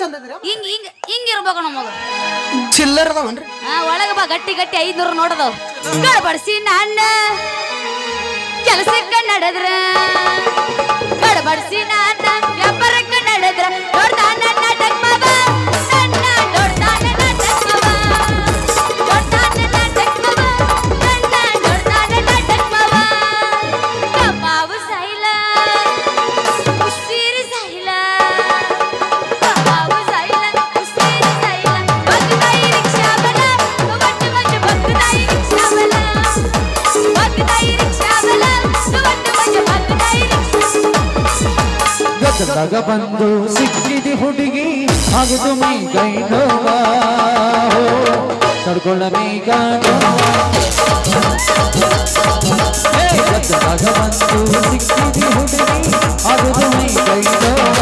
ಚಂದ ಇದ್ರಿ ಹಿಂಗಿರ್ಬೇಕು ನಮಗ ಚಿಲ್ಲರ್ ಅದಾವನ್ರಿ ಒಳಗ ಬಾ ಗಟ್ಟಿ ಗಟ್ಟಿ 500 ನೋಡದವ್ ಗಡಬಡಿಸಿ ನನ್ನ ಕೆಲಸಕ್ಕೆ ನಡೆದ್ರ ಗಡಬಡಿಸಿ ನನ್ನ ವ್ಯಾಪಾರಕ್ಕೆ ನಡೆದ್ರ ದೊಡ್ಡ ನನ್ನ ಟಕ್ಮವ ನನ್ನ ದೊಡ್ಡ ನನ್ನ ಟಕ್ಮವ ದೊಡ್ಡ ನನ್ನ ಟಕ್ಮವ ನನ್ನ ದೊಡ್ಡ ನನ್ನ ಟಕ್ಮವ ಕಮಾವು ಸೈಲ ಉಸಿರಿ ಸೈಲ ಕಮಾವು ಸೈಲ ಉಸಿರಿ ಸೈಲ ಬಗ್ತಾಯಿ ರಿಕ್ಷಾ ಬಲ ಒಟ್ಟು ಮಂಜು ಬಗ್ತಾಯಿ ರಿಕ್ಷಾ ಬಲ ಬಗ್ತಾಯಿ ರಿಕ್ಷಾ ಬಲ ಒಟ್ಟು ಮಂಜು ಬಗ್ತಾಯಿ ಗದಗ ಬಂದು ಸಿಕ್ಕಿದಿ ಹುಡುಗಿ ಆಗುದು ಮೈಗೈ ನೋವ ತಡ್ಕೊಳ್ಳ ಮೈಗಾನ ಗದಗ ಬಂದು ಸಿಕ್ಕಿದಿ ಹುಡುಗಿ ಆಗುದು ಮೈಗೈ ನೋವ